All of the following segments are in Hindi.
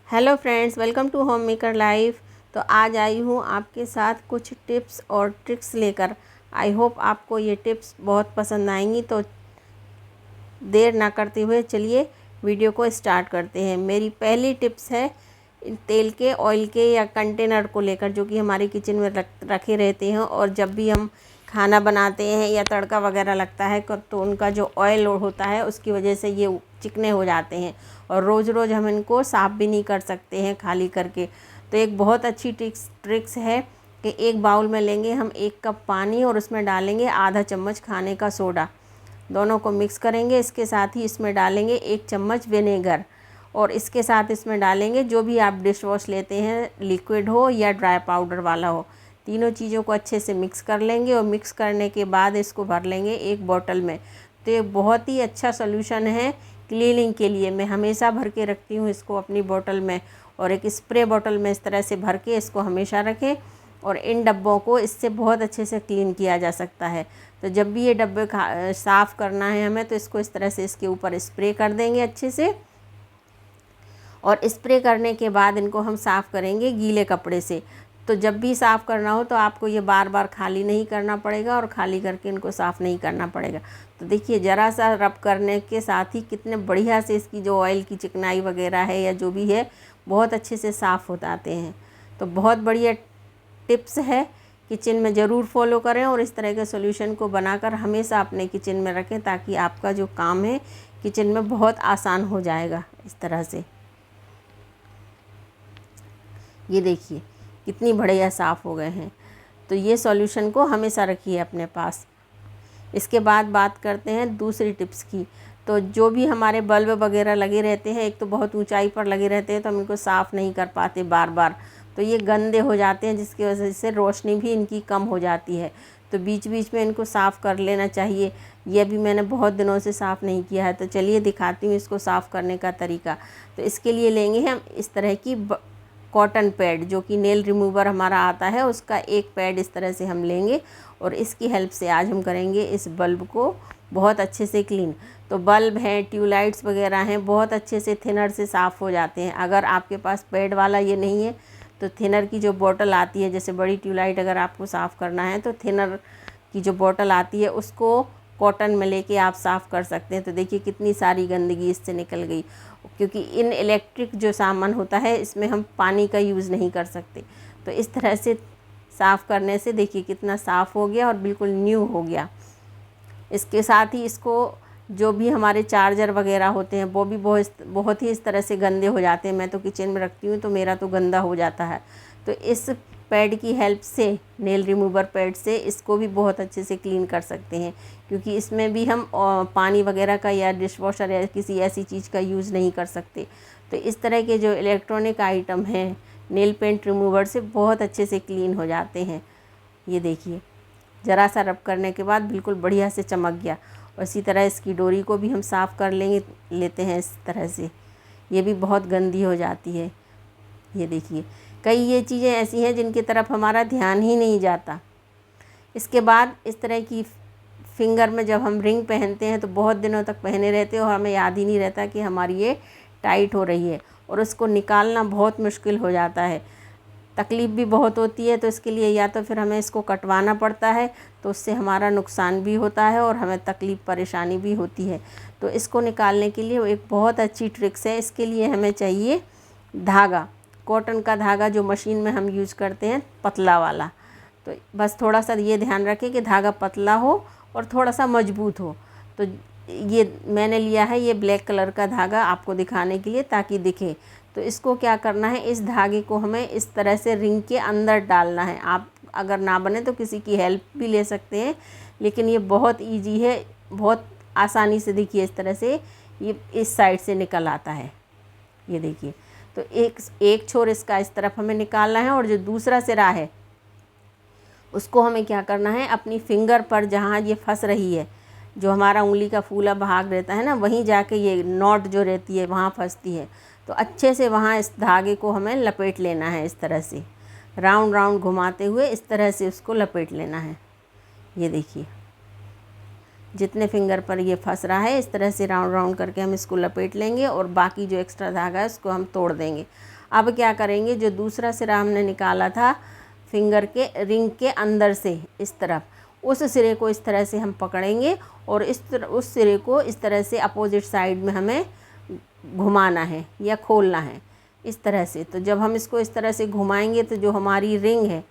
Hello friends, welcome to home maker life. तो आज आई हूँ आपके साथ कुछ टिप्स और ट्रिक्स लेकर। आई होप आपको ये टिप्स बहुत पसंद आएंगी। तो देर ना करते हुए चलिए वीडियो को स्टार्ट करते हैं। मेरी पहली टिप्स है तेल के, ऑयल के या कंटेनर को लेकर, जो कि हमारे किचन में रखे रहते हैं और जब भी हम खाना बनाते हैं या तड़का वगैरह लगता है तो उनका जो ऑयल होता है उसकी वजह से ये चिकने हो जाते हैं और रोज़ रोज़ हम इनको साफ़ भी नहीं कर सकते हैं खाली करके। तो एक बहुत अच्छी ट्रिक्स है कि एक बाउल में लेंगे हम 1 कप पानी और उसमें डालेंगे आधा चम्मच खाने का सोडा। दोनों को मिक्स करेंगे। इसके साथ ही इसमें डालेंगे 1 चम्मच विनेगर और इसके साथ इसमें डालेंगे जो भी आप डिश वॉश लेते हैं, लिक्विड हो या ड्राई पाउडर वाला हो। तीनों चीज़ों को अच्छे से मिक्स कर लेंगे और मिक्स करने के बाद इसको भर लेंगे एक बॉटल में। तो ये बहुत ही अच्छा सोल्यूशन है क्लीनिंग के लिए। मैं हमेशा भर के रखती हूँ इसको अपनी बोतल में, और एक स्प्रे बोतल में इस तरह से भर के इसको हमेशा रखें और इन डब्बों को इससे बहुत अच्छे से क्लीन किया जा सकता है। तो जब भी ये डब्बे साफ़ करना है हमें, तो इसको इस तरह से इसके ऊपर स्प्रे कर देंगे अच्छे से, और स्प्रे करने के बाद इनको हम साफ़ करेंगे गीले कपड़े से। तो जब भी साफ़ करना हो तो आपको ये बार बार खाली नहीं करना पड़ेगा और खाली करके इनको साफ़ नहीं करना पड़ेगा। तो देखिए ज़रा सा रब करने के साथ ही कितने बढ़िया से इसकी जो ऑयल की चिकनाई वगैरह है या जो भी है बहुत अच्छे से साफ़ हो जाते हैं। तो बहुत बढ़िया टिप्स है, किचन में ज़रूर फॉलो करें और इस तरह के सॉल्यूशन को बनाकर हमेशा अपने किचन में रखें, ताकि आपका जो काम है किचन में बहुत आसान हो जाएगा। इस तरह से ये देखिए कितनी बढ़िया साफ़ हो गए हैं। तो ये सॉल्यूशन को हमेशा रखिए अपने पास। इसके बाद बात करते हैं दूसरी टिप्स की। तो जो भी हमारे बल्ब वगैरह लगे रहते हैं, एक तो बहुत ऊंचाई पर लगे रहते हैं तो हम इनको साफ़ नहीं कर पाते बार बार, तो ये गंदे हो जाते हैं जिसकी वजह से रोशनी भी इनकी कम हो जाती है। तो बीच बीच में इनको साफ़ कर लेना चाहिए। ये भी मैंने बहुत दिनों से साफ़ नहीं किया है, तो चलिए दिखाती हूँ इसको साफ़ करने का तरीका। तो इसके लिए लेंगे हम इस तरह की कॉटन पैड, जो कि नेल रिमूवर हमारा आता है, उसका एक पैड इस तरह से हम लेंगे और इसकी हेल्प से आज हम करेंगे इस बल्ब को बहुत अच्छे से क्लीन। तो बल्ब हैं, ट्यूबलाइट्स वगैरह हैं, बहुत अच्छे से थिनर से साफ़ हो जाते हैं। अगर आपके पास पैड वाला ये नहीं है तो थिनर की जो बोतल आती है, जैसे बड़ी ट्यूबलाइट अगर आपको साफ़ करना है तो थिनर की जो बोतल आती है उसको कॉटन में लेके आप साफ़ कर सकते हैं। तो देखिए कितनी सारी गंदगी इससे निकल गई, क्योंकि इन इलेक्ट्रिक जो सामान होता है इसमें हम पानी का यूज़ नहीं कर सकते। तो इस तरह से साफ़ करने से देखिए कितना साफ़ हो गया और बिल्कुल न्यू हो गया। इसके साथ ही इसको जो भी हमारे चार्जर वगैरह होते हैं वो भी बहुत ही इस तरह से गंदे हो जाते हैं। मैं तो किचन में रखती हूँ तो मेरा तो गंदा हो जाता है। तो इस पैड की हेल्प से, नेल रिमूवर पैड से, इसको भी बहुत अच्छे से क्लीन कर सकते हैं, क्योंकि इसमें भी हम पानी वगैरह का या डिश वॉशर या किसी ऐसी चीज़ का यूज़ नहीं कर सकते। तो इस तरह के जो इलेक्ट्रॉनिक आइटम हैं नेल पेंट रिमूवर से बहुत अच्छे से क्लीन हो जाते हैं। ये देखिए ज़रा सा रब करने के बाद बिल्कुल बढ़िया से चमक गया। और इसी तरह इसकी डोरी को भी हम साफ़ कर लेते हैं इस तरह से। ये भी बहुत गंदी हो जाती है। ये देखिए कई ये चीज़ें ऐसी हैं जिनकी तरफ हमारा ध्यान ही नहीं जाता। इसके बाद इस तरह की फिंगर में जब हम रिंग पहनते हैं तो बहुत दिनों तक पहने रहते हैं और हमें याद ही नहीं रहता कि हमारी ये टाइट हो रही है, और उसको निकालना बहुत मुश्किल हो जाता है, तकलीफ़ भी बहुत होती है। तो इसके लिए या तो फिर हमें इसको कटवाना पड़ता है, तो उससे हमारा नुकसान भी होता है और हमें तकलीफ़ परेशानी भी होती है। तो इसको निकालने के लिए एक बहुत अच्छी ट्रिक्स है। इसके लिए हमें चाहिए धागा, कॉटन का धागा जो मशीन में हम यूज़ करते हैं, पतला वाला। तो बस थोड़ा सा ये ध्यान रखें कि धागा पतला हो और थोड़ा सा मजबूत हो। तो ये मैंने लिया है ये ब्लैक कलर का धागा आपको दिखाने के लिए, ताकि दिखे। तो इसको क्या करना है, इस धागे को हमें इस तरह से रिंग के अंदर डालना है। आप अगर ना बने तो किसी की हेल्प भी ले सकते हैं, लेकिन ये बहुत इजी है, बहुत आसानी से देखिए इस तरह से ये इस साइड से निकल आता है। ये देखिए तो एक छोर इसका इस तरफ हमें निकालना है, और जो दूसरा सिरा है उसको हमें क्या करना है, अपनी फिंगर पर जहाँ ये फंस रही है, जो हमारा उंगली का फूला भाग रहता है ना, वहीं जाके ये नॉट जो रहती है वहाँ फंसती है। तो अच्छे से वहाँ इस धागे को हमें लपेट लेना है, इस तरह से राउंड राउंड घुमाते हुए इस तरह से उसको लपेट लेना है। ये देखिए जितने फिंगर पर ये फंस रहा है इस तरह से राउंड राउंड करके हम इसको लपेट लेंगे, और बाकी जो एक्स्ट्रा धागा है उसको हम तोड़ देंगे। अब क्या करेंगे, जो दूसरा सिरा हमने निकाला था फिंगर के रिंग के अंदर से इस तरफ, उस सिरे को इस तरह से हम पकड़ेंगे और उस सिरे को इस तरह से अपोजिट साइड में हमें घुमाना है या खोलना है इस तरह से। तो जब हम इसको इस तरह से घुमाएंगे तो जो हमारी रिंग है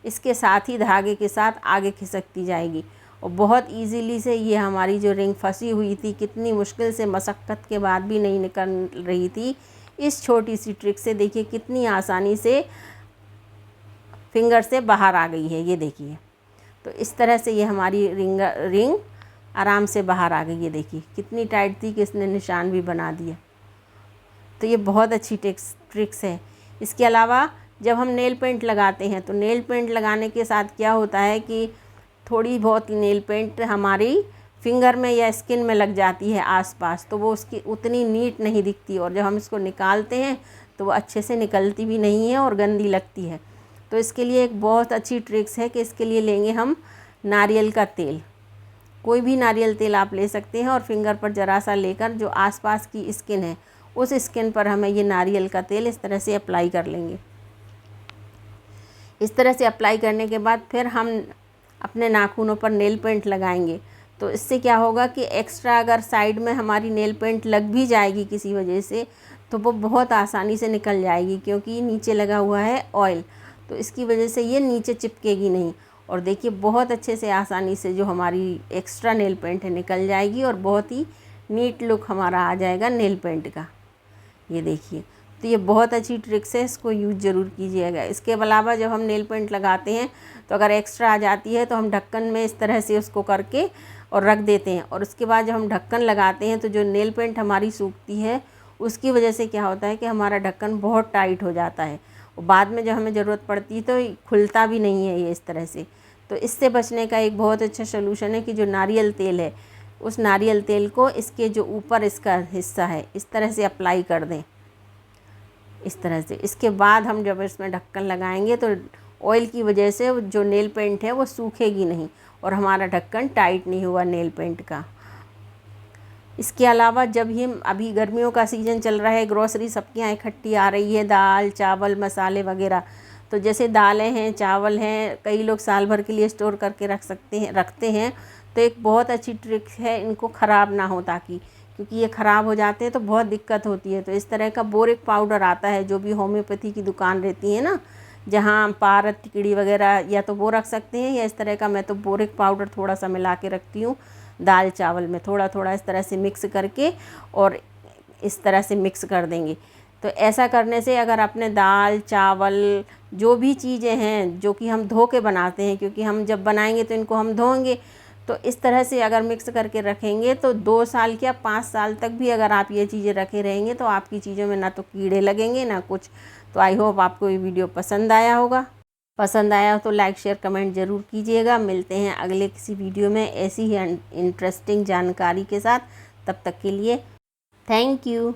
इसके साथ ही धागे के साथ आगे खिसकती जाएगी और बहुत इजीली से ये हमारी जो रिंग फंसी हुई थी, कितनी मुश्किल से मशक्क़त के बाद भी नहीं निकल रही थी, इस छोटी सी ट्रिक से देखिए कितनी आसानी से फिंगर से बाहर आ गई है। ये देखिए, तो इस तरह से ये हमारी रिंग आराम से बाहर आ गई। ये देखिए कितनी टाइट थी कि इसने निशान भी बना दिया। तो ये बहुत अच्छी ट्रिक्स है। इसके अलावा जब हम नेल पेंट लगाते हैं तो नेल पेंट लगाने के साथ क्या होता है कि थोड़ी बहुत नेल पेंट हमारी फिंगर में या स्किन में लग जाती है आसपास, तो वो उसकी उतनी नीट नहीं दिखती और जब हम इसको निकालते हैं तो वो अच्छे से निकलती भी नहीं है और गंदी लगती है। तो इसके लिए एक बहुत अच्छी ट्रिक्स है कि इसके लिए लेंगे हम नारियल का तेल। कोई भी नारियल तेल आप ले सकते हैं और फिंगर पर ज़रा सा लेकर जो आसपास की स्किन है उस स्किन पर हमें ये नारियल का तेल इस तरह से अप्लाई कर लेंगे। इस तरह से अप्लाई करने के बाद फिर हम अपने नाखूनों पर नेल पेंट लगाएंगे। तो इससे क्या होगा कि एक्स्ट्रा अगर साइड में हमारी नेल पेंट लग भी जाएगी किसी वजह से तो वो बहुत आसानी से निकल जाएगी, क्योंकि नीचे लगा हुआ है ऑयल, तो इसकी वजह से ये नीचे चिपकेगी नहीं। और देखिए बहुत अच्छे से आसानी से जो हमारी एक्स्ट्रा नेल पेंट है निकल जाएगी और बहुत ही नीट लुक हमारा आ जाएगा नेल पेंट का। ये देखिए, तो ये बहुत अच्छी ट्रिक्स है, इसको यूज़ ज़रूर कीजिएगा। इसके अलावा जब हम नेल पेंट लगाते हैं तो अगर एक्स्ट्रा आ जाती है तो हम ढक्कन में इस तरह से उसको करके और रख देते हैं, और उसके बाद जब हम ढक्कन लगाते हैं तो जो नेल पेंट हमारी सूखती है उसकी वजह से क्या होता है कि हमारा ढक्कन बहुत टाइट हो जाता है और बाद में जब हमें ज़रूरत पड़ती है तो खुलता भी नहीं है ये इस तरह से। तो इससे बचने का एक बहुत अच्छा सलूशन है कि जो नारियल तेल है उस नारियल तेल को इसके जो ऊपर इसका हिस्सा है इस तरह से अप्लाई कर दें इस तरह से। इसके बाद हम जब इसमें ढक्कन लगाएंगे तो ऑयल की वजह से जो नेल पेंट है वो सूखेगी नहीं और हमारा ढक्कन टाइट नहीं हुआ नेल पेंट का। इसके अलावा जब ही अभी गर्मियों का सीज़न चल रहा है, ग्रोसरी सबके यहाँ इकट्ठी आ रही है, दाल चावल मसाले वगैरह, तो जैसे दालें हैं चावल हैं कई लोग साल भर के लिए स्टोर करके रखते हैं। तो एक बहुत अच्छी ट्रिक है इनको ख़राब ना हो, ताकि क्योंकि ये ख़राब हो जाते हैं तो बहुत दिक्कत होती है। तो इस तरह का बोरिक पाउडर आता है, जो भी होम्योपैथी की दुकान रहती है ना, जहाँ पारद टिकड़ी वगैरह, या तो वो रख सकते हैं या इस तरह का मैं तो बोरिक पाउडर थोड़ा सा मिला के रखती हूँ दाल चावल में, थोड़ा थोड़ा इस तरह से मिक्स करके और इस तरह से मिक्स कर देंगे। तो ऐसा करने से अगर अपने दाल चावल जो भी चीज़ें हैं जो कि हम धो के बनाते हैं, क्योंकि हम जब बनाएंगे तो इनको हम धोएंगे, तो इस तरह से अगर मिक्स करके रखेंगे तो 2 साल क्या 5 साल तक भी अगर आप ये चीज़ें रखे रहेंगे तो आपकी चीज़ों में ना तो कीड़े लगेंगे ना कुछ। तो आई होप आपको ये वीडियो पसंद आया होगा। पसंद आया हो तो लाइक शेयर कमेंट ज़रूर कीजिएगा। मिलते हैं अगले किसी वीडियो में ऐसी ही इंटरेस्टिंग जानकारी के साथ। तब तक के लिए थैंक यू।